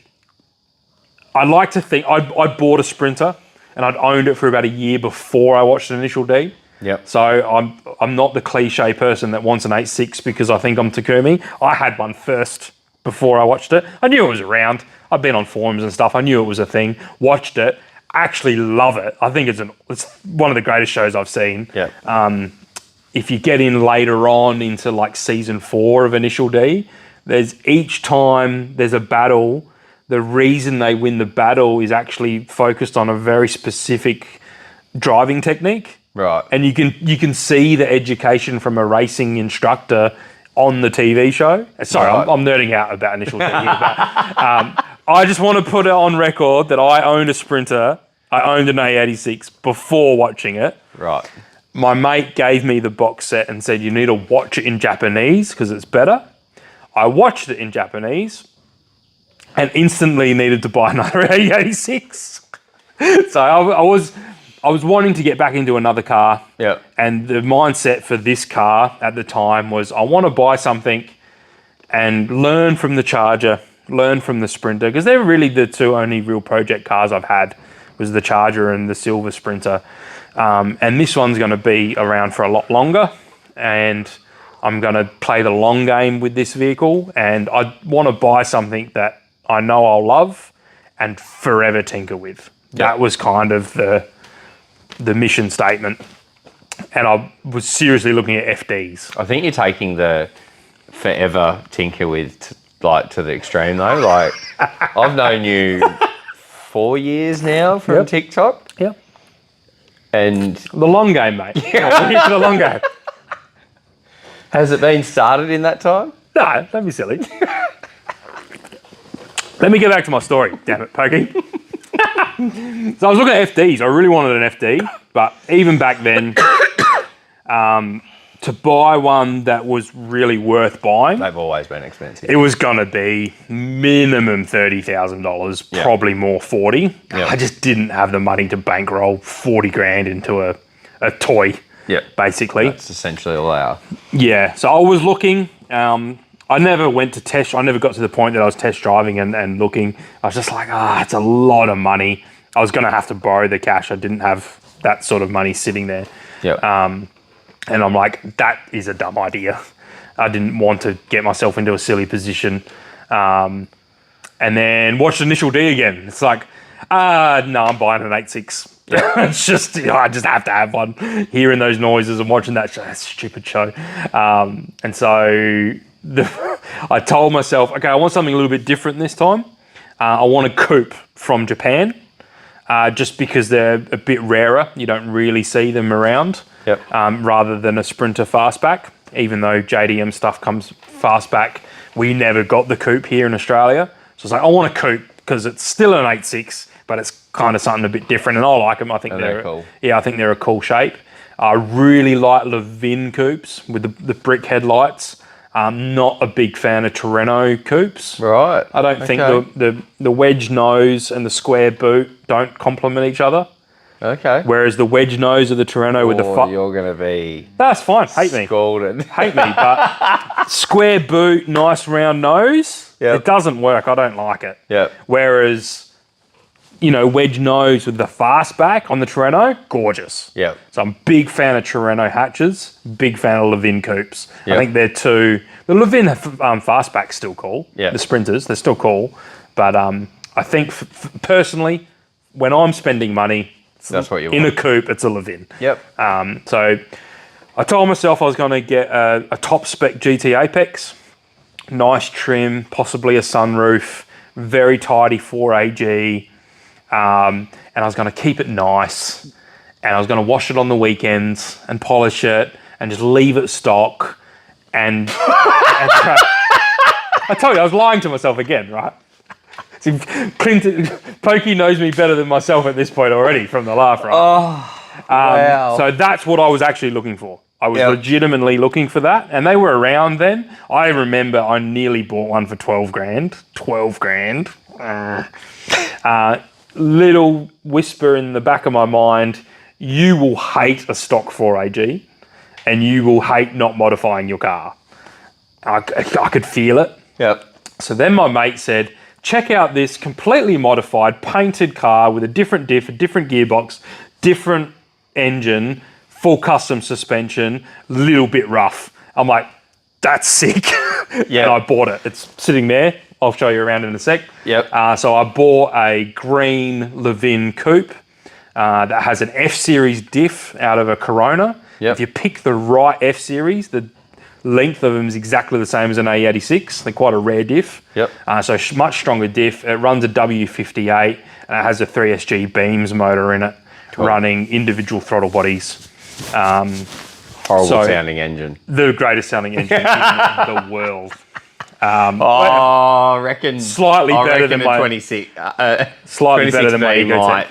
like to think I bought a Sprinter and I'd owned it for about a year before I watched Initial D. Yep. So I'm not the cliche person that wants an 8.6 because I think I'm Takumi. I had one first before I watched it. I knew it was around. I've been on forums and stuff. I knew it was a thing. Watched it. Actually love it. I think it's one of the greatest shows I've seen. Yeah. If you get in later on into like season 4 of Initial D, each time there's a battle, the reason they win the battle is actually focused on a very specific driving technique. Right. And you can see the education from a racing instructor on the TV show. Sorry, Right. I'm nerding out about Initial D here, but I just want to put it on record that I owned a Sprinter. I owned an A86 before watching it. Right. My mate gave me the box set and said, you need to watch it in Japanese because it's better. I watched it in Japanese and instantly needed to buy another A86. So I was wanting to get back into another car. Yeah. And the mindset for this car at the time was I want to buy something and learn from the Charger, learn from the Sprinter, because they're really the two only real project cars I've had was the Charger and the Silver Sprinter. And this one's going to be around for a lot longer, and I'm going to play the long game with this vehicle, and I want to buy something that I know I'll love and forever tinker with. Yep. That was kind of the mission statement, and I was seriously looking at FDs. I think you're taking the forever tinker with to the extreme though. Like I've known you 4 years now from TikTok. Yep. And the long game, mate. We're here for the long game. Has it been started in that time? No, don't be silly. Let me get back to my story, damn it, Pokey. So I was looking at FDs. I really wanted an FD, but even back then, to buy one that was really worth buying, they've always been expensive. It was going to be minimum $30,000, probably more 40. Yep. I just didn't have the money to bankroll 40 grand into a toy. Yeah, basically. That's essentially all they are. Yeah, so I was looking. I I never went to test. I never got to the point that I was test driving and looking. I was just like, it's a lot of money. I was going to have to borrow the cash. I didn't have that sort of money sitting there. Yeah. And I'm like, that is a dumb idea. I didn't want to get myself into a silly position. And then watched Initial D again. It's like, no, I'm buying an 8.6. It's just, I just have to have one. Hearing those noises and watching that stupid show. And so I told myself, okay, I want something a little bit different this time. I want a coupe from Japan, just because they're a bit rarer. You don't really see them around. Yep. Rather than a Sprinter fastback. Even though JDM stuff comes fastback, we never got the coupe here in Australia. So it's like, I want a coupe because it's still an 8.6, but it's kind of something a bit different, and I like them. I think they're cool. Yeah, I think they're a cool shape. I really like Levin coupes with the brick headlights. I'm not a big fan of Torino coupes. Right. I don't think the wedge nose and the square boot don't complement each other. Okay. Whereas the wedge nose of the Torino with the you're going to be... That's fine. Hate me. Scalded. Hate me, but square boot, nice round nose, it doesn't work. I don't like it. Yep. Whereas, wedge nose with the fastback on the Torino, gorgeous. Yep. So I'm a big fan of Torino hatches, big fan of Levin coupes. Yep. I think they're two... The Levin fastback's still cool. Yeah. The Sprinters, they're still cool. But I think, personally, when I'm spending money... That's what you in want. a coupe, it's a Levin. Yep. So I told myself I was going to get a top spec GT Apex, nice trim, possibly a sunroof, very tidy 4AG, and I was going to keep it nice, and I was going to wash it on the weekends and polish it and just leave it stock. And I told you I was lying to myself again, right? See, Pokey knows me better than myself at this point already from the laugh, right? Oh, wow. So that's what I was actually looking for. I was legitimately looking for that, and they were around then. I remember I nearly bought one for 12 grand. 12 grand. Little whisper in the back of my mind, you will hate a stock 4AG, and you will hate not modifying your car. I could feel it. Yep. So then my mate said, check out this completely modified, painted car with a different diff, a different gearbox, different engine, full custom suspension, little bit rough. I'm like, that's sick. Yeah. And I bought it. It's sitting there. I'll show you around in a sec. Yep. So I bought a green Levin coupe that has an F-Series diff out of a Corona. Yep. If you pick the right F-Series, the length of them is exactly the same as an A86. They're quite a rare diff. Yep. So much stronger diff. It runs a W58 and it has a 3SG Beams motor in it, running individual throttle bodies. Horrible sounding engine. The greatest sounding engine in the world. I reckon better than my 26. Slightly better than my Ego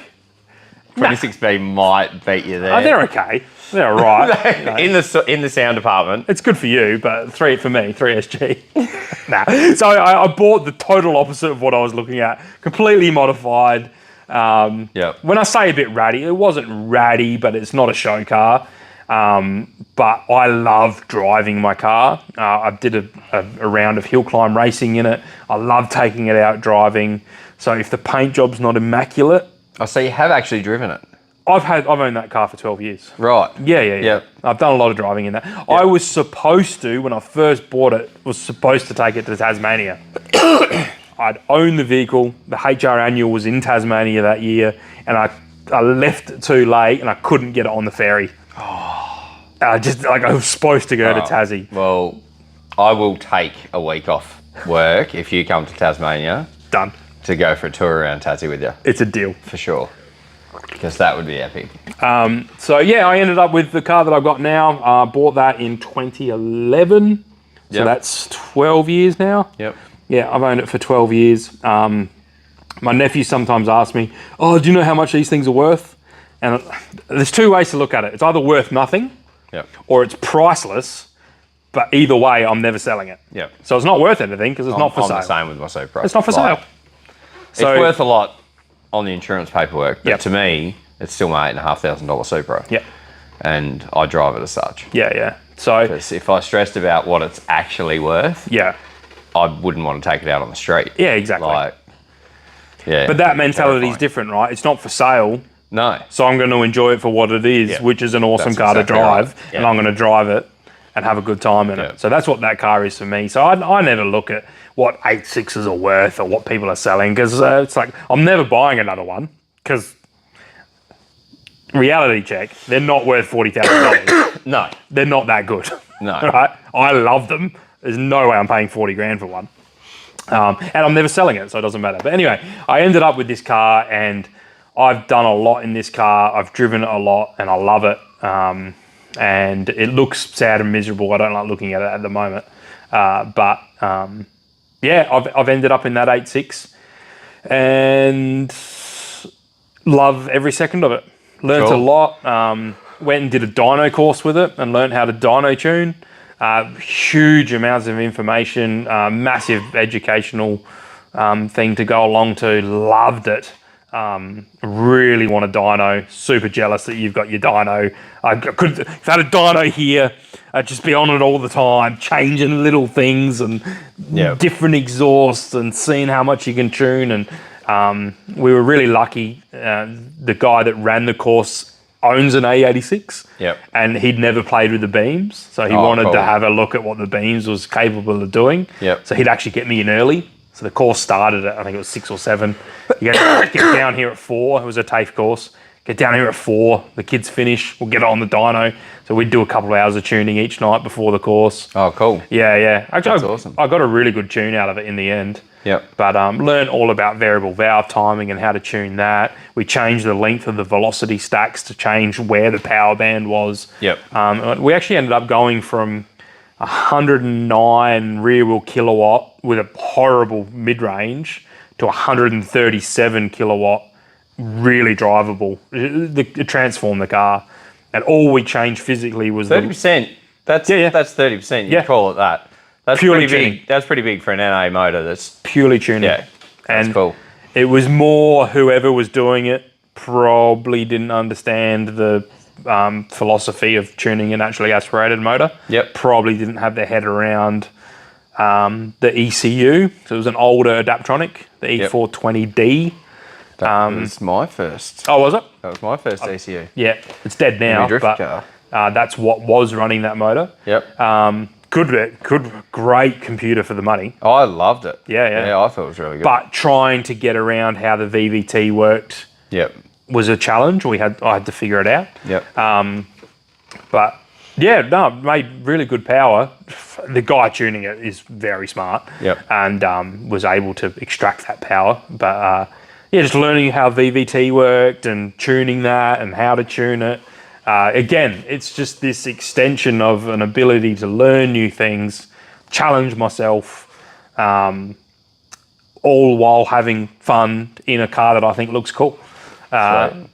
26B might beat you there. Oh, they're okay. They're all right. in the sound department. It's good for you, but 3 for me, 3SG. Nah. So I bought the total opposite of what I was looking at. Completely modified. When I say a bit ratty, it wasn't ratty, but it's not a show car. But I love driving my car. I did a round of hill climb racing in it. I love taking it out driving. So if the paint job's not immaculate... Oh, so you have actually driven it? I've owned that car for 12 years. Right. Yeah. Yep. I've done a lot of driving in that. Yep. I was supposed to, when I first bought it, was supposed to take it to Tasmania. I'd owned the vehicle. The HR annual was in Tasmania that year, and I left it too late, and I couldn't get it on the ferry. I was supposed to go to Tassie. Well, I will take a week off work if you come to Tasmania. Done. To go for a tour around Tassie with you. It's a deal. For sure. Because that would be epic. I ended up with the car that I've got now. Bought that in 2011. So that's 12 years now. Yep. Yeah, I've owned it for 12 years. My nephew sometimes asks me, do you know how much these things are worth? And there's two ways to look at it. It's either worth nothing or it's priceless. But either way, I'm never selling it. Yep. So it's not worth anything because it's not for sale. I'm the same with my Supra. It's not for sale. So, it's worth a lot on the insurance paperwork, but to me, it's still my $8,500 Supra. Yeah. And I drive it as such. Yeah. So because if I stressed about what it's actually worth, I wouldn't want to take it out on the street. Yeah, exactly. Like, yeah. But that mentality is different, right? It's not for sale. No. So I'm going to enjoy it for what it is, which is an awesome car to drive, and I'm going to drive it and have a good time in it. So that's what that car is for me. So I never look at what 8.6s are worth or what people are selling, because it's like, I'm never buying another one, because reality check, they're not worth $40,000. No. They're not that good. No. Right? I love them. There's no way I'm paying 40 grand for one. And I'm never selling it, so it doesn't matter. But anyway, I ended up with this car, and I've done a lot in this car. I've driven it a lot, and I love it. And it looks sad and miserable. I don't like looking at it at the moment. But I've ended up in that 8.6 and love every second of it. Learned a lot. Went and did a dyno course with it and learned how to dyno tune. Huge amounts of information, massive educational thing to go along to. Loved it. Really want a dyno. Super jealous that you've got your dyno. If I had a dyno here, I'd just be on it all the time, changing little things and different exhausts and seeing how much you can tune. And we were really lucky. The guy that ran the course owns an A86, and he'd never played with the beams, so he wanted to have a look at what the beams was capable of doing. So he'd actually get me in early. So the course started at, I think it was 6 or 7. You get down here at 4. It was a TAFE course. Get down here at 4. The kids finish. We'll get on the dyno. So we'd do a couple of hours of tuning each night before the course. Oh, cool. Yeah. Actually, that's awesome. I got a really good tune out of it in the end. Yep. But learned all about variable valve timing and how to tune that. We changed the length of the velocity stacks to change where the power band was. We actually ended up going from 109 rear wheel kilowatt with a horrible mid-range to 137 kilowatt really drivable. It transformed the car, and all we changed physically was 30%. That's 30%. You call it that. That's purely pretty tuning. big. That's pretty big for an NA motor. That's purely tuning. Yeah, that's and cool. It was more whoever was doing it probably didn't understand the philosophy of tuning a naturally aspirated motor. Probably didn't have their head around the ECU. So it was an older Adaptronic, the E420D. That was my first. Oh, was it? That was my first ECU. Yeah, it's dead now, but that's what was running that motor. Great computer for the money. Oh, I loved it. Yeah, I thought it was really good. But trying to get around how the VVT worked was a challenge. I had to figure it out. But made really good power. The guy tuning it is very smart. And was able to extract that power. But just learning how VVT worked and tuning that and how to tune it. Again, it's just this extension of an ability to learn new things, challenge myself, all while having fun in a car that I think looks cool. So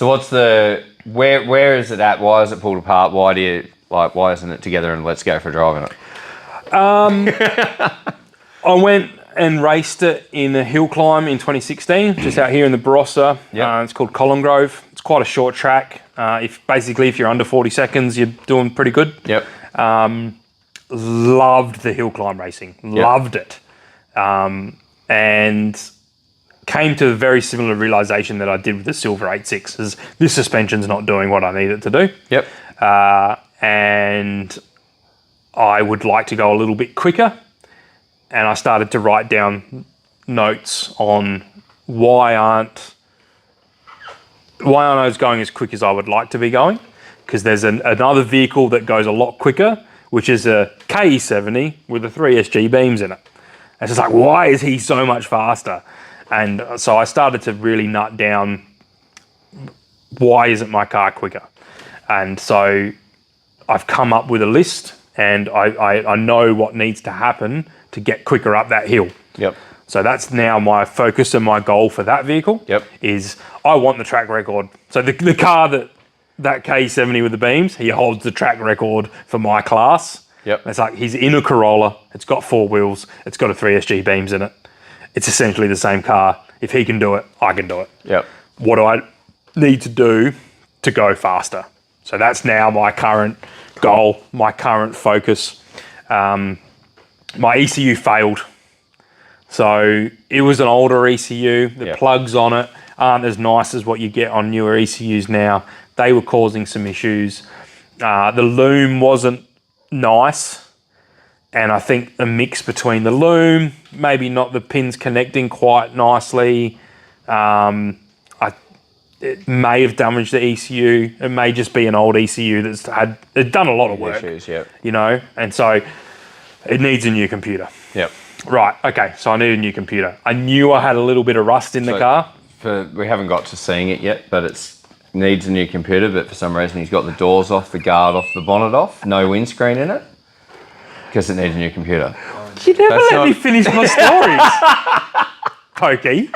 what's where is it at? Why is it pulled apart? Why isn't it together and let's go for a drive in it? I went and raced it in a hill climb in 2016, just out here in the Barossa. It's called Colin Grove. It's quite a short track. If you're under 40 seconds, you're doing pretty good. Loved the hill climb racing. Loved it. And came to a very similar realization that I did with the Silver 8.6, is this suspension's not doing what I need it to do. And I would like to go a little bit quicker. And I started to write down notes on why aren't I going as quick as I would like to be going, because there's another vehicle that goes a lot quicker, which is a KE70 with the 3SG beams in it. And it's just like, why is he so much faster? And so I started to really nut down, why isn't my car quicker? And so I've come up with a list, and I know what needs to happen to get quicker up that hill. So that's now my focus and my goal for that vehicle. Is I want the track record. So the car that K70 with the beams, he holds the track record for my class. It's like he's in a Corolla. It's got 4 wheels. It's got a 3SG beams in it. It's essentially the same car. If he can do it, I can do it. What do I need to do to go faster? So that's now my current goal, my current focus. my ECU failed. So it was an older ECU. The plugs on it aren't as nice as what you get on newer ECUs now. They were causing some issues. The loom wasn't nice. And I think a mix between the loom, maybe not the pins connecting quite nicely. It may have damaged the ECU. It may just be an old ECU that's had done a lot of work. Issues, And so it needs a new computer. Yep. Right, okay, so I need a new computer. I knew I had a little bit of rust in the car. We haven't got to seeing it yet, but it needs a new computer, but for some reason he's got the doors off, the guard off, the bonnet off, no windscreen in it, because it needs a new computer. You never let me finish my stories. Pokey.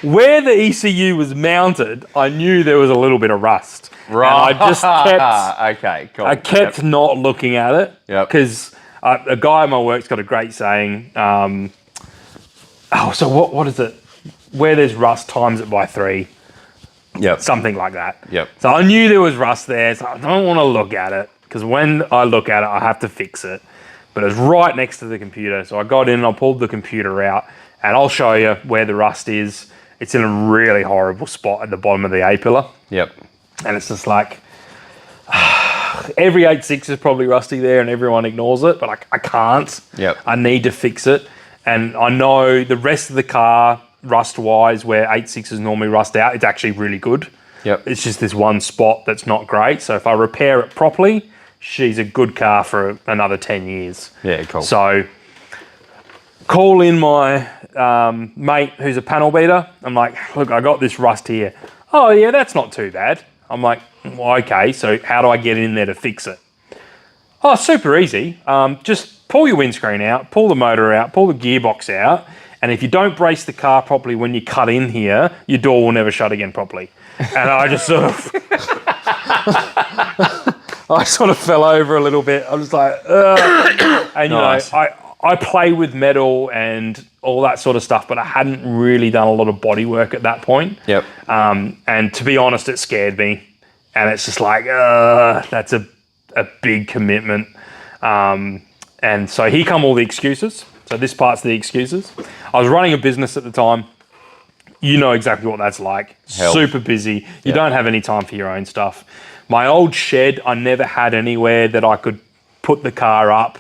Where the ECU was mounted, I knew there was a little bit of rust. Right. And I just kept... Okay, cool. I kept not looking at it. Yep. Because a guy at my work's got a great saying. So what is it? Where there's rust, times it by 3. Yep. Something like that. Yep. So I knew there was rust there, so I don't want to look at it. Because when I look at it, I have to fix it. But it's right next to the computer. So I got in and I pulled the computer out. And I'll show you where the rust is. It's in a really horrible spot at the bottom of the A-pillar. Yep. And it's just like... every 8.6 is probably rusty there and everyone ignores it, but I can't. Yep. I need to fix it. And I know the rest of the car, rust-wise, where 8.6s normally rust out, it's actually really good. Yep. It's just this one spot that's not great. So if I repair it properly, she's a good car for another 10 years. Yeah, cool. So call in my mate who's a panel beater. I'm like, look, I got this rust here. Oh, yeah, that's not too bad. I'm like, well, okay, so how do I get in there to fix it? Oh, super easy. Just pull your windscreen out, pull the motor out, pull the gearbox out, and if you don't brace the car properly when you cut in here, your door will never shut again properly. And I just sort of... I sort of fell over a little bit. I was like, ugh. And, Nice. I play with metal and all that sort of stuff, but I hadn't really done a lot of body work at that point. Yep. And to be honest, it scared me. And it's just like, that's a big commitment. And so here come all the excuses. So this part's the excuses. I was running a business at the time. You know exactly what that's like. Hell. Super busy. You don't have any time for your own stuff. My old shed, I never had anywhere that I could put the car up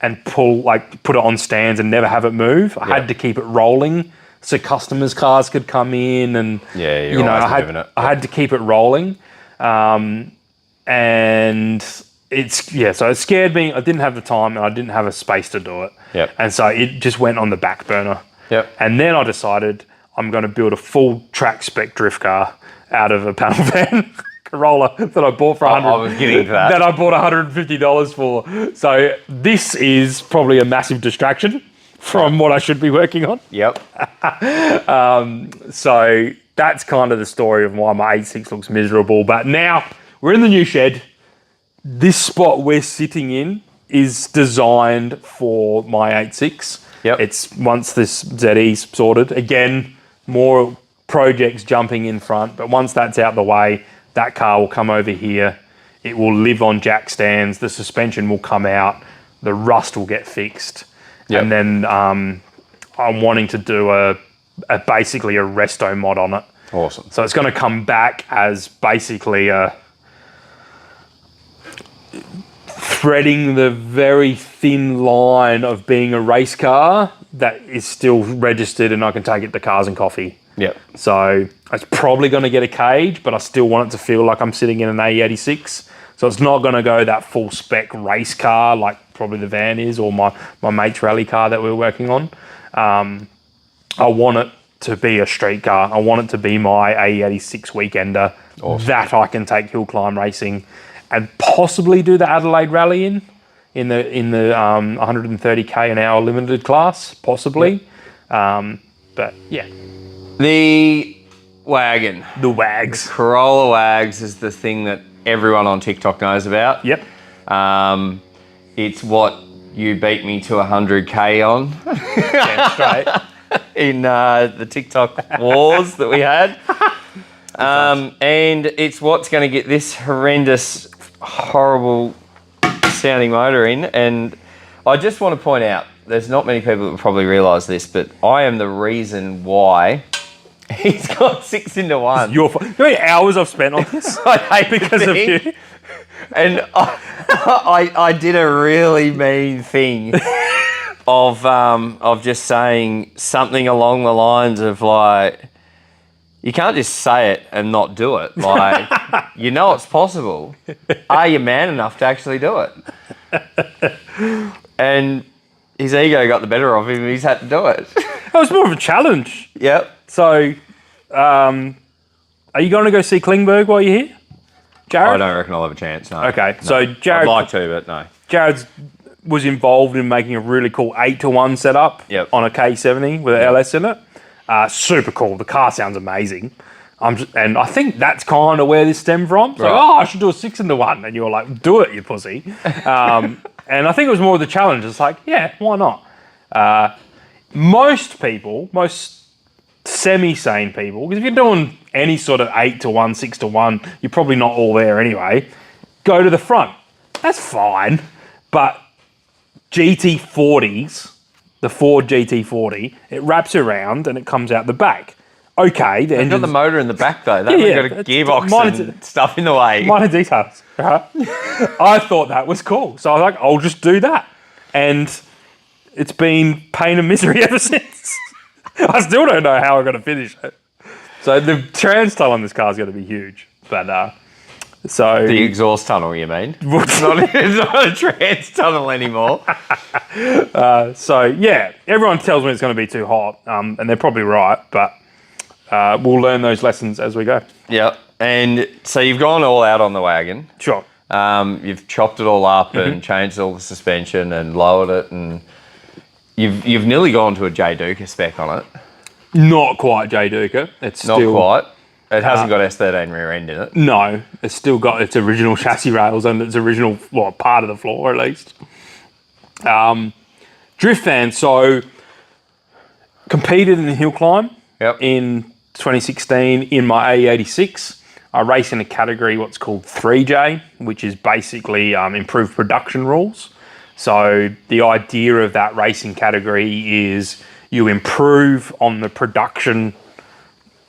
and put it on stands and never have it move. I had to keep it rolling so customers' cars could come in and I had to keep it rolling. And so it scared me. I didn't have the time and I didn't have a space to do it. Yep. And so it just went on the back burner. Yep. And then I decided I'm going to build a full track spec drift car out of a panel van. Corolla that I bought for I was getting to that. That I bought $150 for. So this is probably a massive distraction from what I should be working on. Yep. So that's kind of the story of why my 8.6 looks miserable. But now we're in the new shed. This spot we're sitting in is designed for my 8.6. Yep. It's once this ZE's sorted. Again, more projects jumping in front. But once that's out the way, that car will come over here. It will live on jack stands. The suspension will come out. The rust will get fixed. Yep. And then I'm wanting to do basically a resto mod on it. Awesome. So it's going to come back as basically threading the very thin line of being a race car that is still registered and I can take it to Cars and Coffee. Yep. So it's probably going to get a cage, but I still want it to feel like I'm sitting in an A86. So it's not going to go that full spec race car like probably the van is or my mate's rally car that we're working on. I want it to be a street car. I want it to be my A86 weekender that I can take hill climb racing and possibly do the Adelaide Rally in the 130k an hour limited class, possibly. Yep. But yeah. The wagon. The Wags. Corolla Wags is the thing that everyone on TikTok knows about. Yep. It's what you beat me to 100k on. Damn straight. In the TikTok wars that we had. And it's what's going to get this horrendous, horrible sounding motor in. And I just want to point out, there's not many people that will probably realise this, but I am the reason why he's got 6 into 1. You know how many hours I've spent on this? I hate because of you. And I did a really mean thing of just saying something along the lines of like, you can't just say it and not do it. Like, you know it's possible. Are you man enough to actually do it? And his ego got the better of him and he's had to do it. That was more of a challenge. Yep. So, are you going to go see Klingberg while you're here? Jared? I don't reckon I'll have a chance, no. Okay, No. so Jared... I'd like to, but no. Jared was involved in making a really cool 8-to-1 setup on a K70 with an LS in it. Super cool. The car sounds amazing. And I think that's kind of where this stemmed from. So, I should do a 6-to-1. And you're like, do it, you pussy. And I think it was more of the challenge. It's like, yeah, why not? Most people, most semi-sane people, because if you're doing any sort of 8-to-1, 6-to-1, you're probably not all there anyway, go to the front. That's fine. But GT40s, the Ford GT40, it wraps around and it comes out the back. Okay, the They've got the motor in the back though. They've got a gearbox and stuff in the way. Minor details. Right? I thought that was cool. So I was like, I'll just do that. And it's been pain and misery ever since. I still don't know how I'm going to finish it. So the trans tunnel on this car is going to be huge. But so the exhaust tunnel, you mean? It's not a trans tunnel anymore. So yeah, everyone tells me it's going to be too hot, and they're probably right. But we'll learn those lessons as we go. Yep. And so you've gone all out on the wagon. Sure. You've chopped it all up and changed all the suspension and lowered it, and you've nearly gone to a J Duca spec on it. Not quite J Duca. It's not still, quite. It hasn't got S13 rear end in it. No, it's still got its original chassis rails and its original part of the floor at least. Drift van. So competed in the hill climb in 2016 in my AE86. I race in a category what's called 3J, which is basically improved production rules. So the idea of that racing category is you improve on the production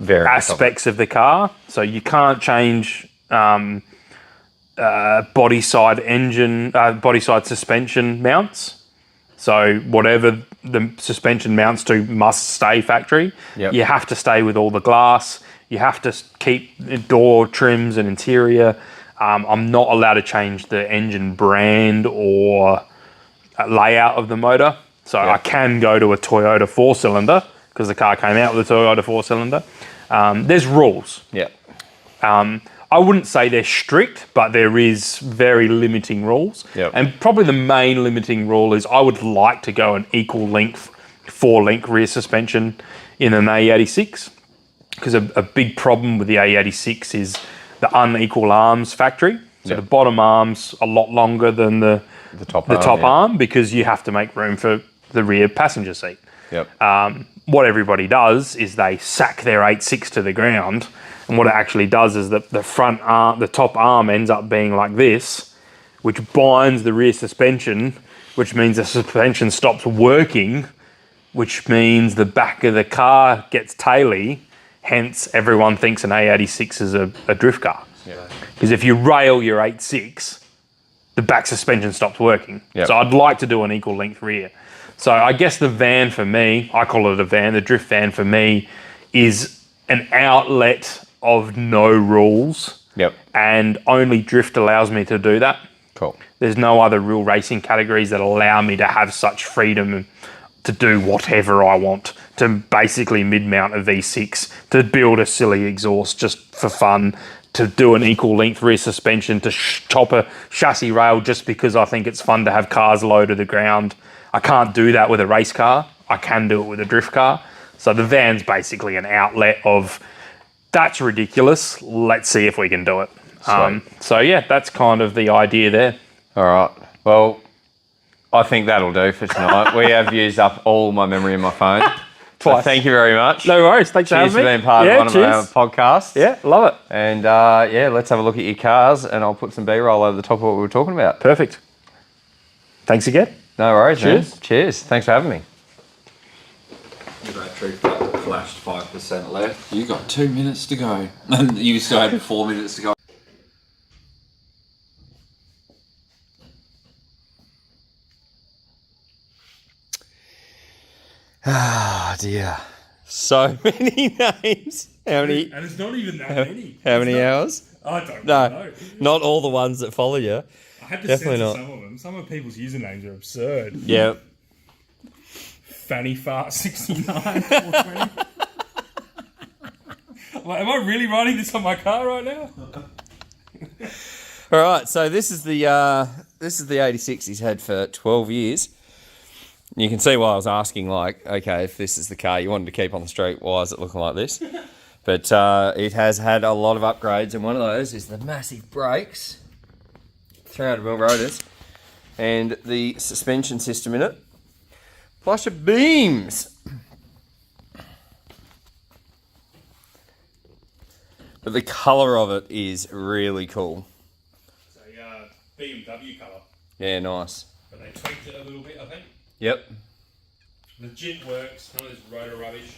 aspects of the car. So you can't change body side suspension mounts. So whatever the suspension mounts to must stay factory. Yep. You have to stay with all the glass. You have to keep door trims and interior. I'm not allowed to change the engine brand or layout of the motor. So I can go to a Toyota 4-cylinder because the car came out with a Toyota 4-cylinder. There's rules. Yeah. I wouldn't say they're strict, but there is very limiting rules. Yep. And probably the main limiting rule is I would like to go an equal length, 4-link rear suspension in an A86. Because a big problem with the A86 is the unequal arms factory. So the bottom arm's a lot longer than the top arm because you have to make room for the rear passenger seat. Yep. What everybody does is they sack their 8.6 to the ground, and what it actually does is that the front arm, the top arm ends up being like this, which binds the rear suspension, which means the suspension stops working, which means the back of the car gets taily, hence everyone thinks an A86 is a drift car. Because if you rail your 8.6, the back suspension stops working. Yep. So I'd like to do an equal length rear. So I guess the van for me, I call it a van, the drift van for me is an outlet of no rules. Yep. And only drift allows me to do that. Cool. There's no other real racing categories that allow me to have such freedom to do whatever I want, to basically mid-mount a V6, to build a silly exhaust just for fun, to do an equal length rear suspension, to chop a chassis rail just because I think it's fun to have cars low to the ground. I can't do that with a race car. I can do it with a drift car. So the van's basically an outlet of, that's ridiculous, let's see if we can do it. So yeah, that's kind of the idea there. All right. Well, I think that'll do for tonight. We have used up all my memory in my phone. So thank you very much. No worries. Thanks for having me. Cheers for being part of one of our podcasts. Yeah, love it. And let's have a look at your cars and I'll put some B-roll over the top of what we were talking about. Perfect. Thanks again. No worries, Cheers. man. Cheers. Thanks for having me. Your battery flashed 5% left. You got 2 minutes to go. And you still had 4 minutes to go. Ah, dear. So many names. How many? And it's not even that many. How many hours? I don't No, know. not all the ones that follow you. I had to Definitely censor not. some of them. Some of people's usernames are absurd. Yeah. Fanny Fart 69 420. Like, am I really writing this on my car right now? All right. So this is the 86 he's had for 12 years. You can see why I was asking, like, okay, if this is the car you wanted to keep on the street, why is it looking like this? But it has had a lot of upgrades, and one of those is the massive brakes, 300mm rotors, and the suspension system in it, plus your beams. But the colour of it is really cool. So, BMW colour. Yeah, nice. But they tweaked it a little bit, I think. Yep. Legit works. None of this rotor rubbish.